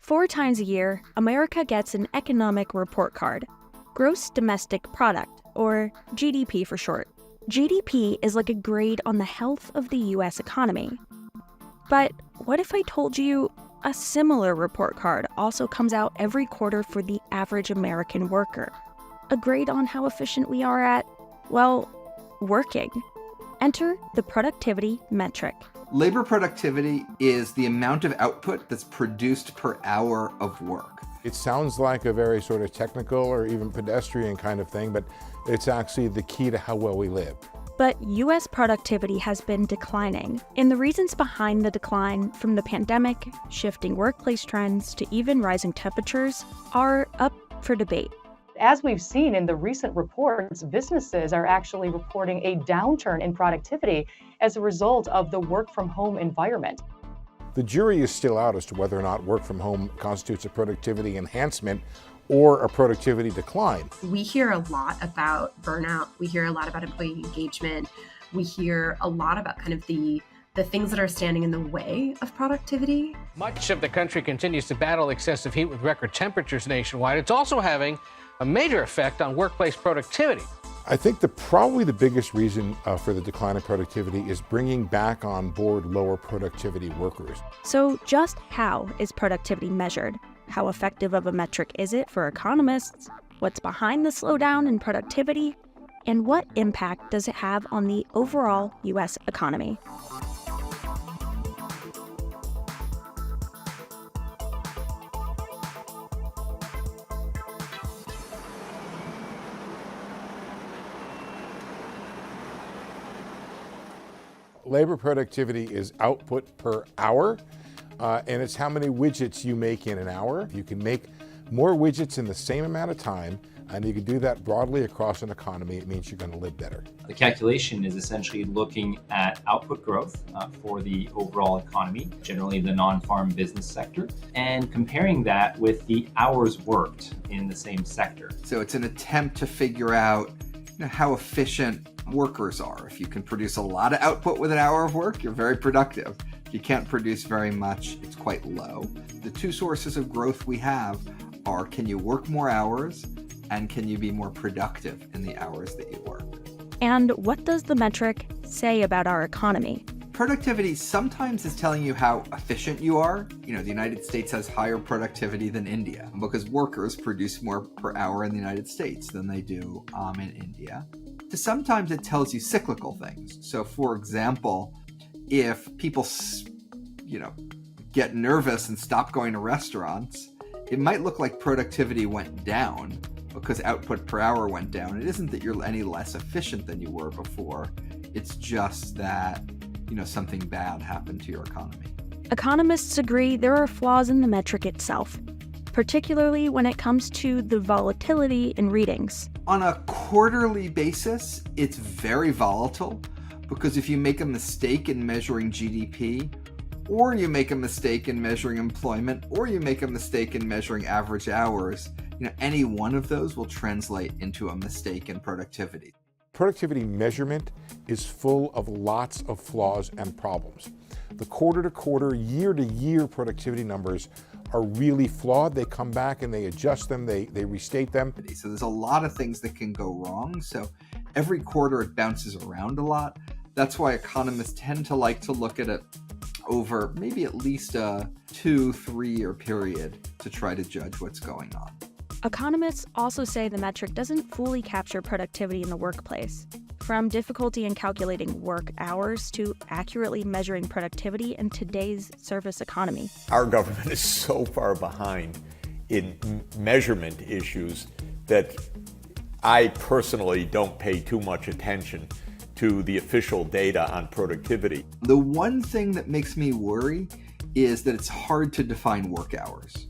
4 times a year, America gets an economic report card, Gross Domestic Product, or GDP for short. GDP is like a grade on the health of the US economy. But what if I told you a similar report card also comes out every quarter for the average American worker? A grade on how efficient we are at, well, working. Enter the productivity metric. Labor productivity is the amount of output that's produced per hour of work. It sounds like a very sort of technical or even pedestrian kind of thing, but it's actually the key to how well we live. But US productivity has been declining, and the reasons behind the decline, from the pandemic, shifting workplace trends, to even rising temperatures, are up for debate. As we've seen in the recent reports, businesses are actually reporting a downturn in productivity as a result of the work from home environment. The jury is still out as to whether or not work from home constitutes a productivity enhancement or a productivity decline. We hear a lot about burnout. We hear a lot about employee engagement. We hear a lot about kind of the things that are standing in the way of productivity. Much of the country continues to battle excessive heat with record temperatures nationwide. It's also having a major effect on workplace productivity. I think probably the biggest reason for the decline in productivity is bringing back on board lower productivity workers. So just how is productivity measured? How effective of a metric is it for economists? What's behind the slowdown in productivity? And what impact does it have on the overall US economy? Labor productivity is output per hour, and it's how many widgets you make in an hour. You can make more widgets in the same amount of time, and you can do that broadly across an economy. It means you're going to live better. The calculation is essentially looking at output growth for the overall economy, generally the non-farm business sector, and comparing that with the hours worked in the same sector. So it's an attempt to figure out how efficient workers are. If you can produce a lot of output with an hour of work, you're very productive. If you can't produce very much, it's quite low. The two sources of growth we have are, can you work more hours, and can you be more productive in the hours that you work? And what does the metric say about our economy? Productivity sometimes is telling you how efficient you are. The United States has higher productivity than India because workers produce more per hour in the United States than they do in India. Sometimes it tells you cyclical things. So, for example, if people, get nervous and stop going to restaurants, it might look like productivity went down because output per hour went down. It isn't that you're any less efficient than you were before. It's just that, something bad happened to your economy. Economists agree there are flaws in the metric itself, particularly when it comes to the volatility in readings. On a quarterly basis, it's very volatile because if you make a mistake in measuring GDP, or you make a mistake in measuring employment, or you make a mistake in measuring average hours, any one of those will translate into a mistake in productivity. Productivity measurement is full of lots of flaws and problems. The quarter-to-quarter, year-to-year productivity numbers are really flawed. They come back and they adjust them, they restate them. So there's a lot of things that can go wrong. So every quarter it bounces around a lot. That's why economists tend to like to look at it over maybe at least a 2-3 year period to try to judge what's going on. Economists also say the metric doesn't fully capture productivity in the workplace. From difficulty in calculating work hours to accurately measuring productivity in today's service economy. Our government is so far behind in measurement issues that I personally don't pay too much attention to the official data on productivity. The one thing that makes me worry is that it's hard to define work hours.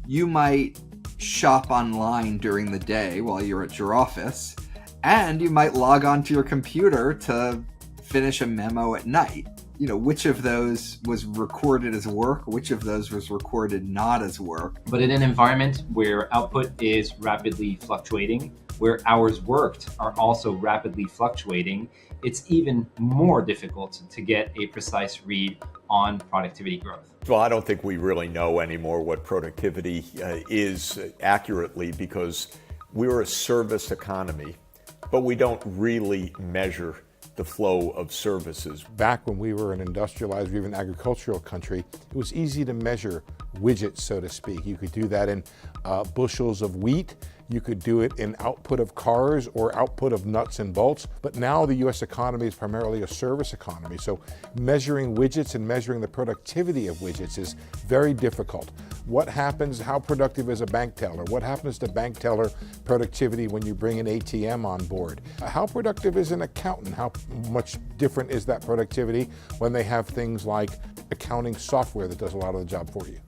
You might shop online during the day while you're at your office, and you might log onto your computer to finish a memo at night. Which of those was recorded as work, which of those was recorded not as work. But in an environment where output is rapidly fluctuating, where hours worked are also rapidly fluctuating, it's even more difficult to get a precise read on productivity growth? Well, I don't think we really know anymore what productivity is accurately, because we're a service economy, but we don't really measure the flow of services. Back when we were an industrialized or even agricultural country, it was easy to measure widgets, so to speak. You could do that in bushels of wheat. You could do it in output of cars or output of nuts and bolts. But now the US economy is primarily a service economy. So measuring widgets and measuring the productivity of widgets is very difficult. What happens, how productive is a bank teller? What happens to bank teller productivity when you bring an ATM on board? How productive is an accountant? How much different is that productivity when they have things like accounting software that does a lot of the job for you?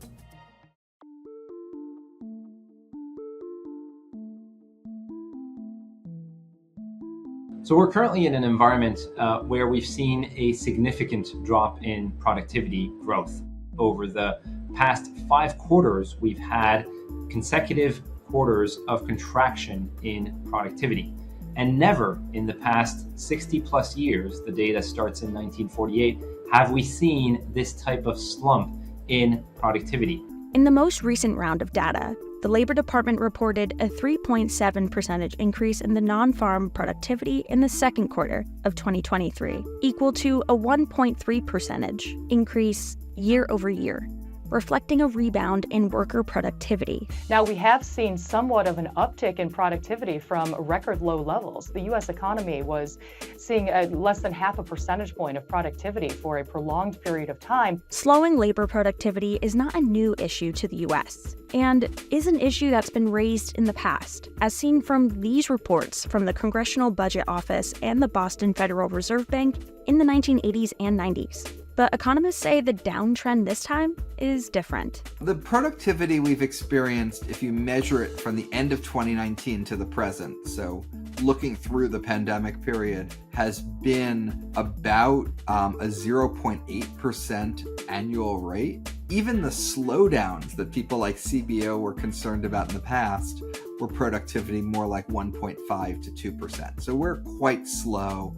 So we're currently in an environment where we've seen a significant drop in productivity growth. Over the past 5 quarters, we've had consecutive quarters of contraction in productivity. And never in the past 60 plus years, the data starts in 1948, have we seen this type of slump in productivity. In the most recent round of data, the Labor Department reported a 3.7% increase in the non-farm productivity in the second quarter of 2023, equal to a 1.3% increase year over year, reflecting a rebound in worker productivity. Now, we have seen somewhat of an uptick in productivity from record low levels. The U.S. economy was seeing less than half a percentage point of productivity for a prolonged period of time. Slowing labor productivity is not a new issue to the U.S. and is an issue that's been raised in the past, as seen from these reports from the Congressional Budget Office and the Boston Federal Reserve Bank in the 1980s and 90s. But economists say the downtrend this time is different. The productivity we've experienced, if you measure it from the end of 2019 to the present, so looking through the pandemic period, has been about a 0.8% annual rate. Even the slowdowns that people like CBO were concerned about in the past were productivity more like 1.5 to 2%. So we're quite slow,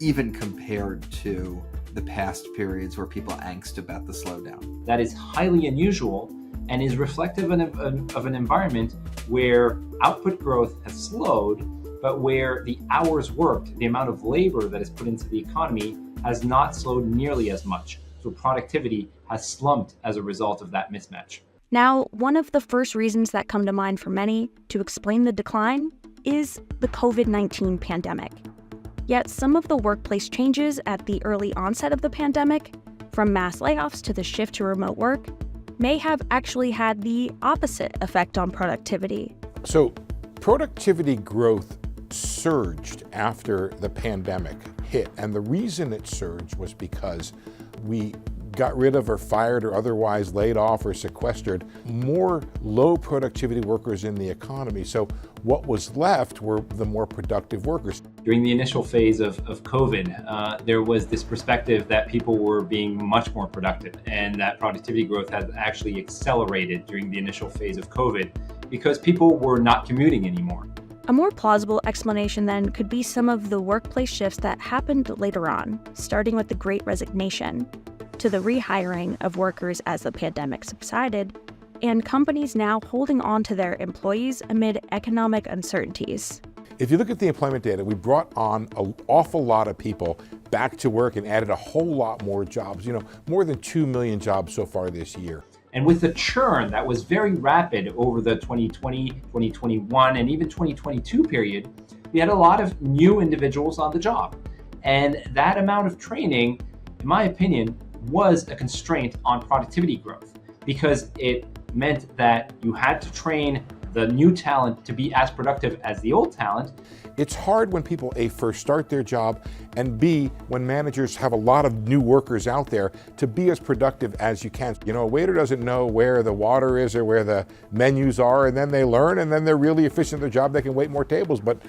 even compared to the past periods where people angst about the slowdown. That is highly unusual and is reflective of an environment where output growth has slowed, but where the hours worked, the amount of labor that is put into the economy, has not slowed nearly as much. So productivity has slumped as a result of that mismatch. Now, one of the first reasons that come to mind for many to explain the decline is the COVID-19 pandemic. Yet some of the workplace changes at the early onset of the pandemic, from mass layoffs to the shift to remote work, may have actually had the opposite effect on productivity. So productivity growth surged after the pandemic hit. And the reason it surged was because we got rid of or fired or otherwise laid off or sequestered more low productivity workers in the economy. So what was left were the more productive workers. During the initial phase of COVID, there was this perspective that people were being much more productive and that productivity growth had actually accelerated during the initial phase of COVID because people were not commuting anymore. A more plausible explanation then could be some of the workplace shifts that happened later on, starting with the Great Resignation, to the rehiring of workers as the pandemic subsided, and companies now holding on to their employees amid economic uncertainties. If you look at the employment data, we brought on an awful lot of people back to work and added a whole lot more jobs, more than 2 million jobs so far this year. And with the churn that was very rapid over the 2020, 2021, and even 2022 period, we had a lot of new individuals on the job. And that amount of training, in my opinion, was a constraint on productivity growth because it meant that you had to train the new talent to be as productive as the old talent. It's hard when people, A, first start their job, and B, when managers have a lot of new workers out there to be as productive as you can. A waiter doesn't know where the water is or where the menus are, and then they learn, and then they're really efficient at their job. They can wait more tables, but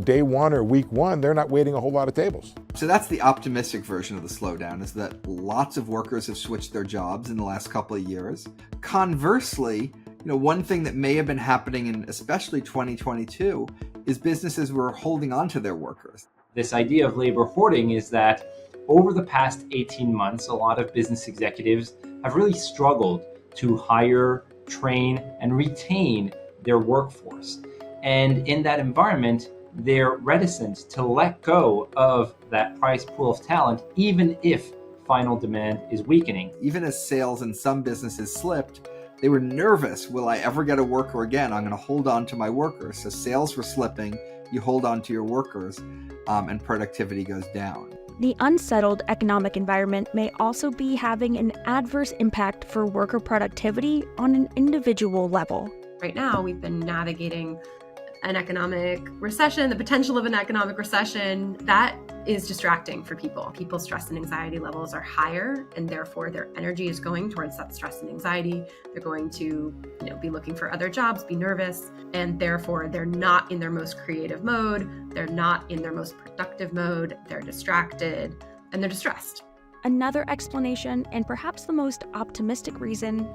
day one or week one, they're not waiting a whole lot of tables. So that's the optimistic version of the slowdown, is that lots of workers have switched their jobs in the last couple of years. Conversely, one thing that may have been happening in especially 2022 is businesses were holding on to their workers. This idea of labor hoarding is that over the past 18 months, a lot of business executives have really struggled to hire, train, and retain their workforce. And in that environment, they're reticent to let go of that prize pool of talent, even if final demand is weakening. Even as sales in some businesses slipped, they were nervous. Will I ever get a worker again? I'm going to hold on to my workers. So sales were slipping. You hold on to your workers, and productivity goes down. The unsettled economic environment may also be having an adverse impact for worker productivity on an individual level. Right now, we've been navigating an economic recession, the potential of an economic recession. That is distracting for people. People's stress and anxiety levels are higher, and therefore their energy is going towards that stress and anxiety. They're going to, be looking for other jobs, be nervous, and therefore they're not in their most creative mode. They're not in their most productive mode. They're distracted and they're distressed. Another explanation, and perhaps the most optimistic reason,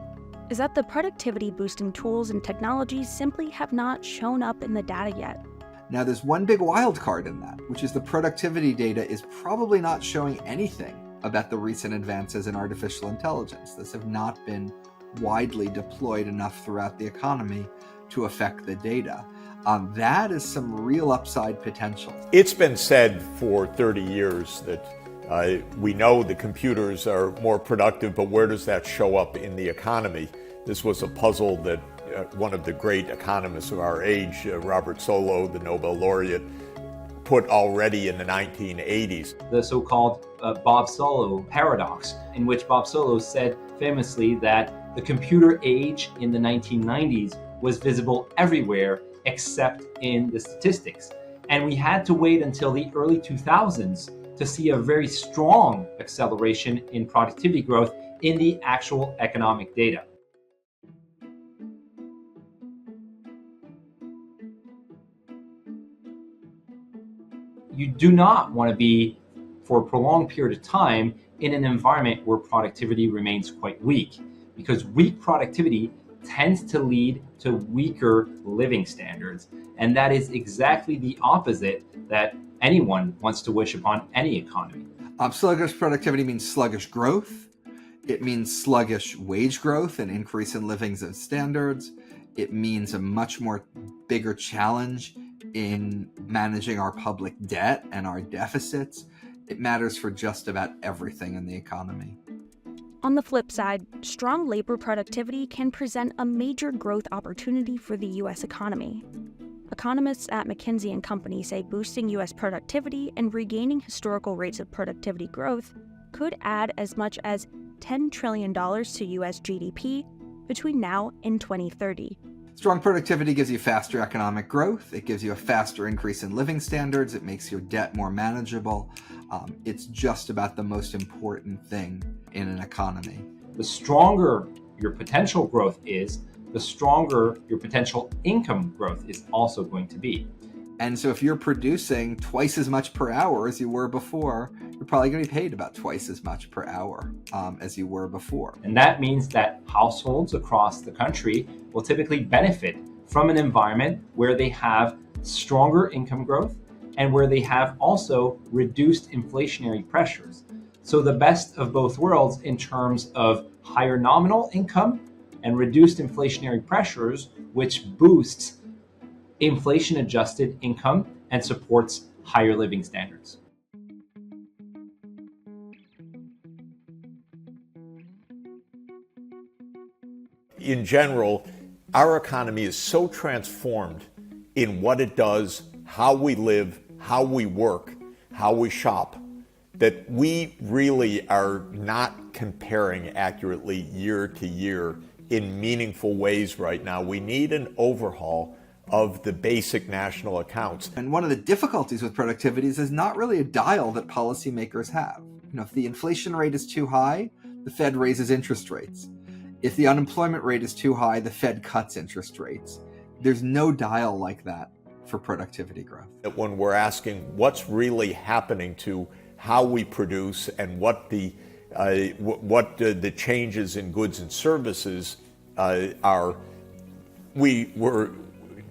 is that the productivity boosting tools and technologies simply have not shown up in the data yet. Now, there's one big wild card in that, which is the productivity data is probably not showing anything about the recent advances in artificial intelligence. Those have not been widely deployed enough throughout the economy to affect the data. That is some real upside potential. It's been said for 30 years that we know the computers are more productive, but where does that show up in the economy? This was a puzzle that one of the great economists of our age, Robert Solow, the Nobel laureate, put already in the 1980s. The so-called Bob Solow paradox, in which Bob Solow said famously that the computer age in the 1990s was visible everywhere except in the statistics. And we had to wait until the early 2000s to see a very strong acceleration in productivity growth in the actual economic data. You do not want to be, for a prolonged period of time, in an environment where productivity remains quite weak, because weak productivity tends to lead to weaker living standards. And that is exactly the opposite that anyone wants to wish upon any economy. Sluggish productivity means sluggish growth. It means sluggish wage growth and increase in living standards. It means a much more bigger challenge in managing our public debt and our deficits. It matters for just about everything in the economy. On the flip side, strong labor productivity can present a major growth opportunity for the U.S. economy. Economists at McKinsey & Company say boosting U.S. productivity and regaining historical rates of productivity growth could add as much as $10 trillion to U.S. GDP between now and 2030. Strong productivity gives you faster economic growth. It gives you a faster increase in living standards. It makes your debt more manageable. It's just about the most important thing in an economy. The stronger your potential growth is, the stronger your potential income growth is also going to be. And so if you're producing twice as much per hour as you were before, you're probably going to be paid about twice as much per hour as you were before. And that means that households across the country will typically benefit from an environment where they have stronger income growth and where they have also reduced inflationary pressures. So the best of both worlds in terms of higher nominal income and reduced inflationary pressures, which boosts inflation-adjusted income and supports higher living standards. In general, our economy is so transformed in what it does, how we live, how we work, how we shop, that we really are not comparing accurately year to year in meaningful ways right now. We need an overhaul of the basic national accounts. And one of the difficulties with productivity is there's not really a dial that policymakers have. If the inflation rate is too high, the Fed raises interest rates. If the unemployment rate is too high, the Fed cuts interest rates. There's no dial like that for productivity growth. When we're asking what's really happening to how we produce and what the changes in goods and services are, we were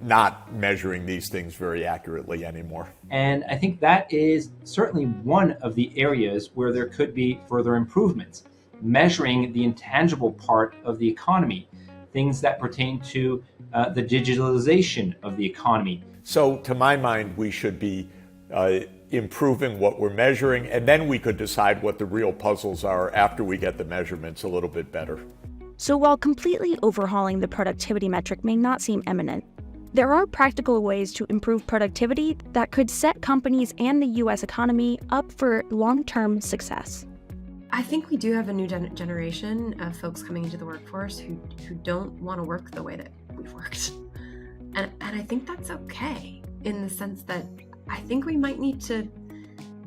not measuring these things very accurately anymore. And I think that is certainly one of the areas where there could be further improvements. Measuring the intangible part of the economy, things that pertain to the digitalization of the economy. So to my mind, we should be improving what we're measuring, and then we could decide what the real puzzles are after we get the measurements a little bit better. So while completely overhauling the productivity metric may not seem imminent, there are practical ways to improve productivity that could set companies and the U.S. economy up for long-term success. I think we do have a new generation of folks coming into the workforce who don't want to work the way that we've worked. And I think that's okay, in the sense that I think we might need to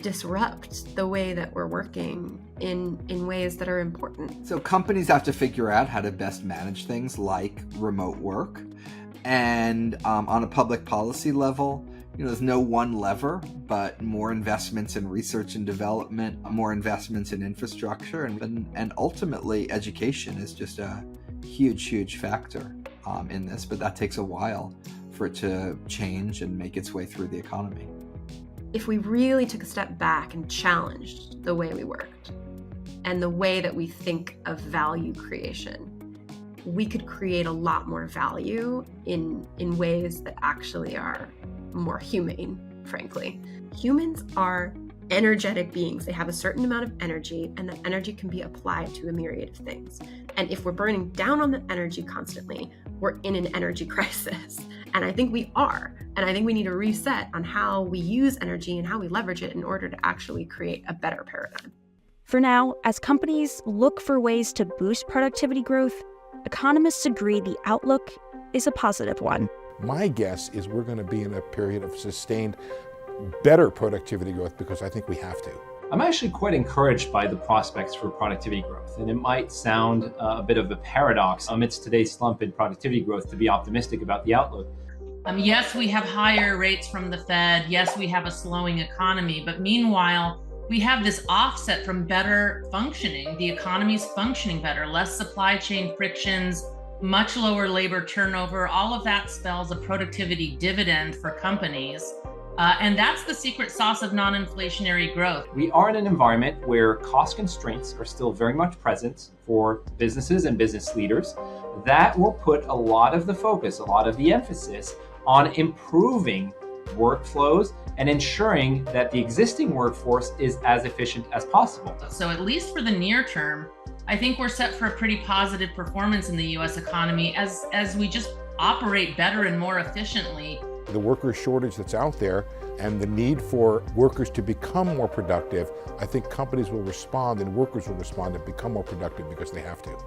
disrupt the way that we're working in ways that are important. So companies have to figure out how to best manage things like remote work. And on a public policy level, there's no one lever, but more investments in research and development, more investments in infrastructure, and ultimately education is just a huge factor in this, but that takes a while for it to change and make its way through the economy. If we really took a step back and challenged the way we worked and the way that we think of value creation, we could create a lot more value in ways that actually are more humane, frankly. Humans are energetic beings. They have a certain amount of energy, and that energy can be applied to a myriad of things. And if we're burning down on the energy constantly, we're in an energy crisis. And I think we are. And I think we need to reset on how we use energy and how we leverage it in order to actually create a better paradigm. For now, as companies look for ways to boost productivity growth, economists agree the outlook is a positive one. My guess is we're going to be in a period of sustained better productivity growth because I think we have to. I'm actually quite encouraged by the prospects for productivity growth, and it might sound a bit of a paradox amidst today's slump in productivity growth to be optimistic about the outlook. Yes, we have higher rates from the Fed. Yes, we have a slowing economy, but meanwhile, we have this offset from better functioning. The economy's functioning better, less supply chain frictions, much lower labor turnover. All of that spells a productivity dividend for companies. And that's the secret sauce of non-inflationary growth. We are in an environment where cost constraints are still very much present for businesses and business leaders. That will put a lot of the focus, a lot of the emphasis on improving workflows and ensuring that the existing workforce is as efficient as possible. So at least for the near term, I think we're set for a pretty positive performance in the U.S. economy as we just operate better and more efficiently. The worker shortage that's out there and the need for workers to become more productive, I think companies will respond and workers will respond and become more productive because they have to.